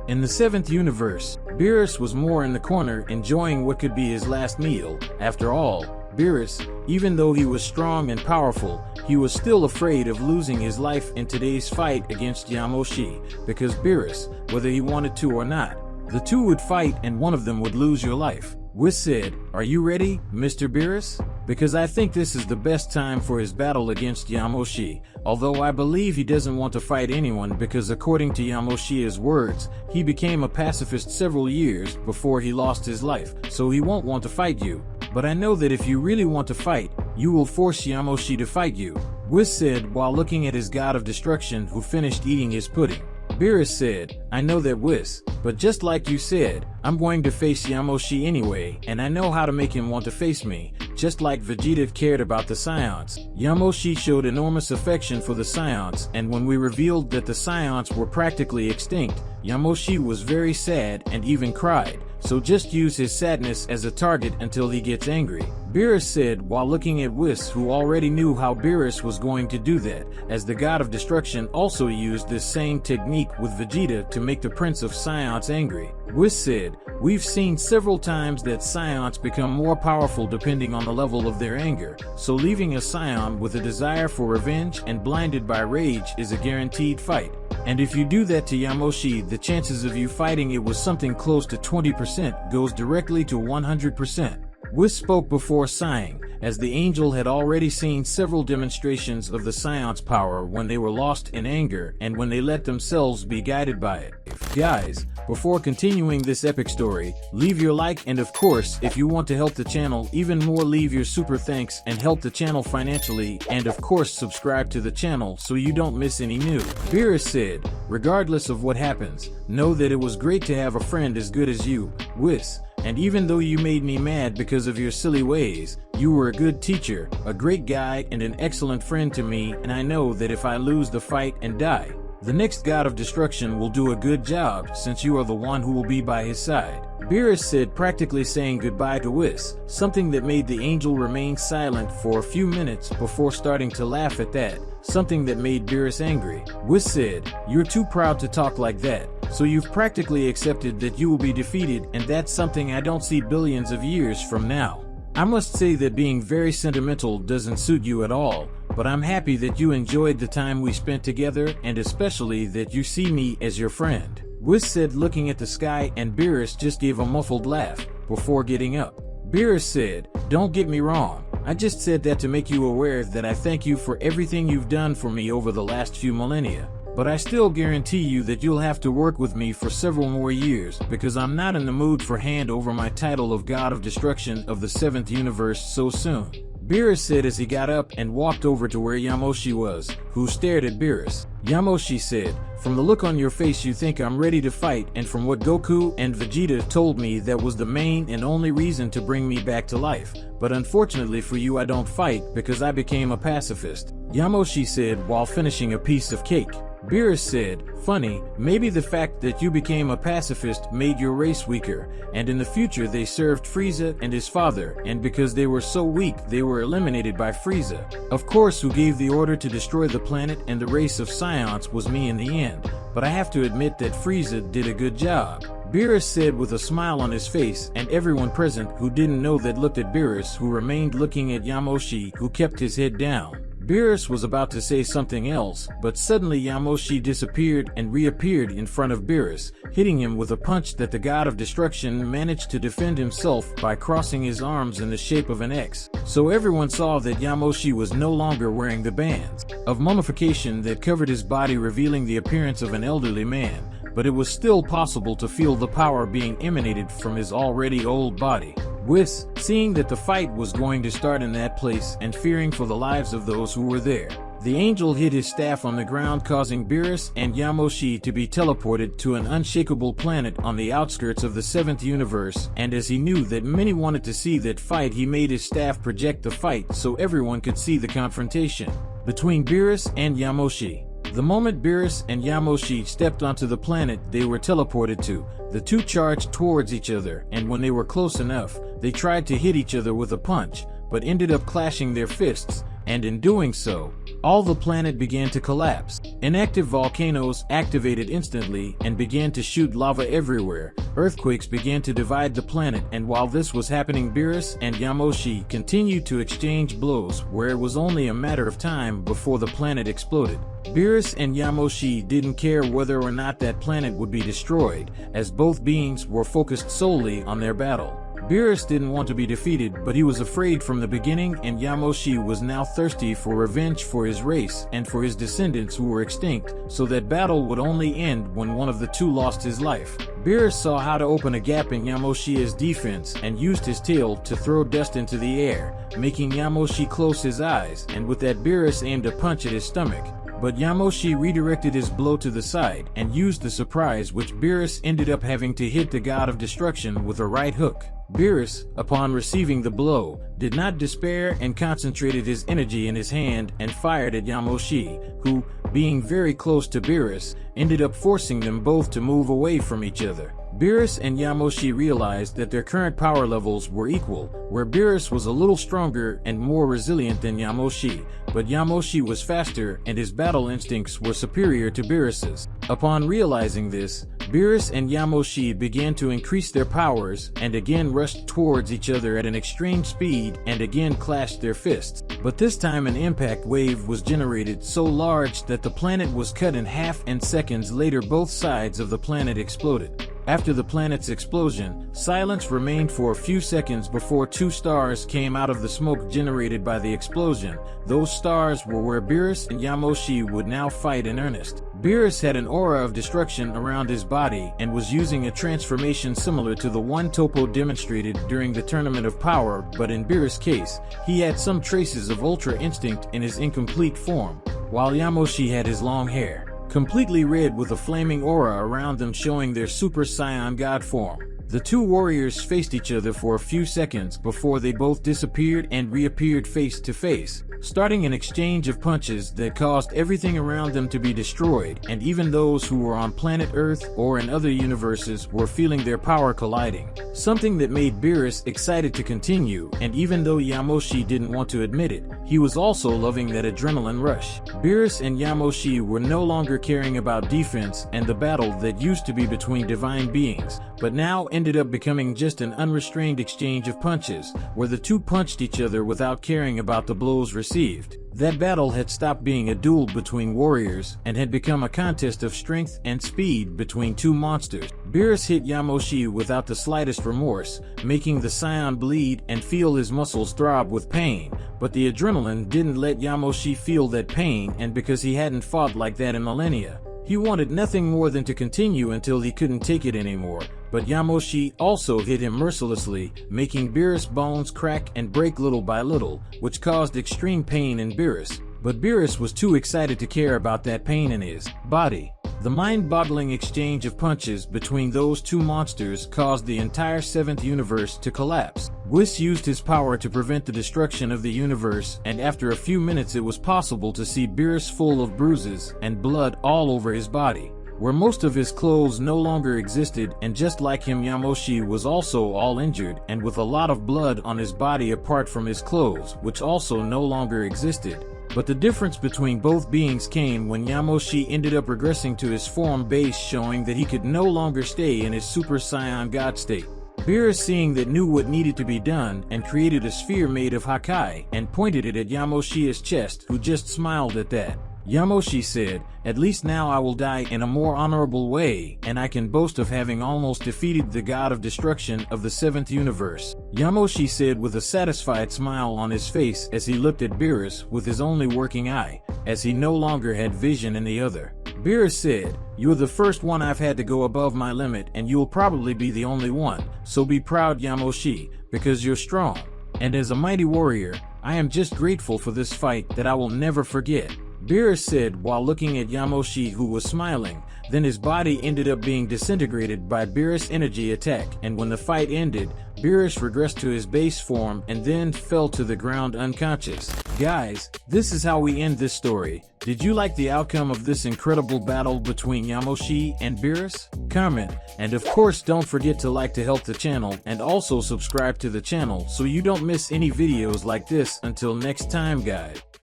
In the 7th universe, Beerus was more in the corner enjoying what could be his last meal. After all, Beerus, even though he was strong and powerful, he was still afraid of losing his life in today's fight against Yamoshi, because Beerus, whether he wanted to or not, the two would fight and one of them would lose your life. Whis said, "Are you ready, Mr. Beerus? Because I think this is the best time for his battle against Yamoshi, although I believe he doesn't want to fight anyone because according to Yamoshi's words, he became a pacifist several years before he lost his life, so he won't want to fight you. But I know that if you really want to fight, you will force Yamoshi to fight you," Whis said while looking at his god of destruction who finished eating his pudding. Beerus said, "I know that, Whis, but just like you said, I'm going to face Yamoshi anyway, and I know how to make him want to face me, just like Vegeta cared about the Scions." Yamoshi showed enormous affection for the Scions, and when we revealed that the Scions were practically extinct, Yamoshi was very sad and even cried. So just use his sadness as a target until he gets angry, Beerus said while looking at Whis, who already knew how Beerus was going to do that, as the god of destruction also used this same technique with Vegeta to make the Prince of Scions angry. Whis said, "We've seen several times that Scions become more powerful depending on the level of their anger, so leaving a Scion with a desire for revenge and blinded by rage is a guaranteed fight. And if you do that to Yamoshi, the chances of you fighting it with something close to 20% goes directly to 100%. Whis spoke before sighing, as the angel had already seen several demonstrations of the Scion's power when they were lost in anger and when they let themselves be guided by it. Guys, before continuing this epic story, leave your like, and of course, if you want to help the channel even more, leave your super thanks and help the channel financially, and of course subscribe to the channel so you don't miss any new. Beerus said, "Regardless of what happens, know that it was great to have a friend as good as you, Whis. And even though you made me mad because of your silly ways, you were a good teacher, a great guy, and an excellent friend to me, and I know that if I lose the fight and die, the next god of destruction will do a good job since you are the one who will be by his side." Beerus said, practically saying goodbye to Whis, something that made the angel remain silent for a few minutes before starting to laugh at that, something that made Beerus angry. Whis said, "You're too proud to talk like that. So you've practically accepted that you will be defeated, and that's something I don't see billions of years from now. I must say that being very sentimental doesn't suit you at all, but I'm happy that you enjoyed the time we spent together and especially that you see me as your friend," Whis said looking at the sky, and Beerus just gave a muffled laugh before getting up. Beerus said, "Don't get me wrong, I just said that to make you aware that I thank you for everything you've done for me over the last few millennia. But I still guarantee you that you'll have to work with me for several more years because I'm not in the mood for hand over my title of God of Destruction of the 7th universe so soon," Beerus said as he got up and walked over to where Yamoshi was, who stared at Beerus. Yamoshi said, "From the look on your face you think I'm ready to fight, and from what Goku and Vegeta told me that was the main and only reason to bring me back to life. But unfortunately for you I don't fight because I became a pacifist," Yamoshi said while finishing a piece of cake. Beerus said, "Funny, maybe the fact that you became a pacifist made your race weaker, and in the future they served Frieza and his father, and because they were so weak they were eliminated by Frieza. Of course, who gave the order to destroy the planet and the race of Scions was me in the end, but I have to admit that Frieza did a good job," Beerus said with a smile on his face, and everyone present who didn't know that looked at Beerus, who remained looking at Yamoshi, who kept his head down. Beerus was about to say something else, but suddenly Yamoshi disappeared and reappeared in front of Beerus, hitting him with a punch that the god of destruction managed to defend himself by crossing his arms in the shape of an X. So everyone saw that Yamoshi was no longer wearing the bands of mummification that covered his body, revealing the appearance of an elderly man, but it was still possible to feel the power being emanated from his already old body. Whis, seeing that the fight was going to start in that place and fearing for the lives of those who were there, the angel hit his staff on the ground, causing Beerus and Yamoshi to be teleported to an unshakable planet on the outskirts of the 7th universe, and as he knew that many wanted to see that fight, he made his staff project the fight so everyone could see the confrontation between Beerus and Yamoshi. The moment Beerus and Yamoshi stepped onto the planet they were teleported to, the two charged towards each other, and when they were close enough, they tried to hit each other with a punch, but ended up clashing their fists, and in doing so, all the planet began to collapse. Inactive volcanoes activated instantly and began to shoot lava everywhere. Earthquakes began to divide the planet, and while this was happening, Beerus and Yamoshi continued to exchange blows, where it was only a matter of time before the planet exploded. Beerus and Yamoshi didn't care whether or not that planet would be destroyed, as both beings were focused solely on their battle. Beerus didn't want to be defeated, but he was afraid from the beginning, and Yamoshi was now thirsty for revenge for his race and for his descendants who were extinct, so that battle would only end when one of the two lost his life. Beerus saw how to open a gap in Yamoshi's defense and used his tail to throw dust into the air, making Yamoshi close his eyes, and with that Beerus aimed a punch at his stomach. But Yamoshi redirected his blow to the side and used the surprise, which Beerus ended up having to hit the god of destruction with a right hook. Beerus, upon receiving the blow, did not despair and concentrated his energy in his hand and fired at Yamoshi, who, being very close to Beerus, ended up forcing them both to move away from each other. Beerus and Yamoshi realized that their current power levels were equal, where Beerus was a little stronger and more resilient than Yamoshi, but Yamoshi was faster and his battle instincts were superior to Beerus's. Upon realizing this, Beerus and Yamoshi began to increase their powers and again rushed towards each other at an extreme speed and again clashed their fists. But this time an impact wave was generated so large that the planet was cut in half, and seconds later both sides of the planet exploded. After the planet's explosion, silence remained for a few seconds before two stars came out of the smoke generated by the explosion. Those stars were where Beerus and Yamoshi would now fight in earnest. Beerus had an aura of destruction around his body and was using a transformation similar to the one Toppo demonstrated during the Tournament of Power, but in Beerus' case, he had some traces of Ultra Instinct in his incomplete form, while Yamoshi had his long hair completely red with a flaming aura around them showing their Super Saiyan God form. The two warriors faced each other for a few seconds before they both disappeared and reappeared face to face, starting an exchange of punches that caused everything around them to be destroyed, and even those who were on planet Earth or in other universes were feeling their power colliding, something that made Beerus excited to continue, and even though Yamoshi didn't want to admit it, he was also loving that adrenaline rush. Beerus and Yamoshi were no longer caring about defense and the battle that used to be between divine beings, but now ended up becoming just an unrestrained exchange of punches, where the two punched each other without caring about the blows received. That battle had stopped being a duel between warriors and had become a contest of strength and speed between two monsters. Beerus hit Yamoshi without the slightest remorse, making the Saiyan bleed and feel his muscles throb with pain, but the adrenaline didn't let Yamoshi feel that pain, and because he hadn't fought like that in millennia, he wanted nothing more than to continue until he couldn't take it anymore. But Yamoshi also hit him mercilessly, making Beerus' bones crack and break little by little, which caused extreme pain in Beerus. But Beerus was too excited to care about that pain in his body. The mind-boggling exchange of punches between those two monsters caused the entire 7th universe to collapse. Whis used his power to prevent the destruction of the universe, and after a few minutes it was possible to see Beerus full of bruises and blood all over his body, where most of his clothes no longer existed, and just like him, Yamoshi was also all injured and with a lot of blood on his body apart from his clothes, which also no longer existed. But the difference between both beings came when Yamoshi ended up regressing to his form base, showing that he could no longer stay in his Super Saiyan God state. Beerus, seeing that, knew what needed to be done and created a sphere made of Hakai and pointed it at Yamoshi's chest, who just smiled at that. Yamoshi said, "At least now I will die in a more honorable way, and I can boast of having almost defeated the god of destruction of the 7th universe." Yamoshi said with a satisfied smile on his face as he looked at Beerus with his only working eye, as he no longer had vision in the other. Beerus said, "You're the first one I've had to go above my limit, and you'll probably be the only one, so be proud, Yamoshi, because you're strong. And as a mighty warrior, I am just grateful for this fight that I will never forget." Beerus said while looking at Yamoshi, who was smiling. Then his body ended up being disintegrated by Beerus' energy attack, and when the fight ended, Beerus regressed to his base form and then fell to the ground unconscious. Guys, this is how we end this story. Did you like the outcome of this incredible battle between Yamoshi and Beerus? Comment, and of course don't forget to like to help the channel, and also subscribe to the channel so you don't miss any videos like this. Until next time, guys.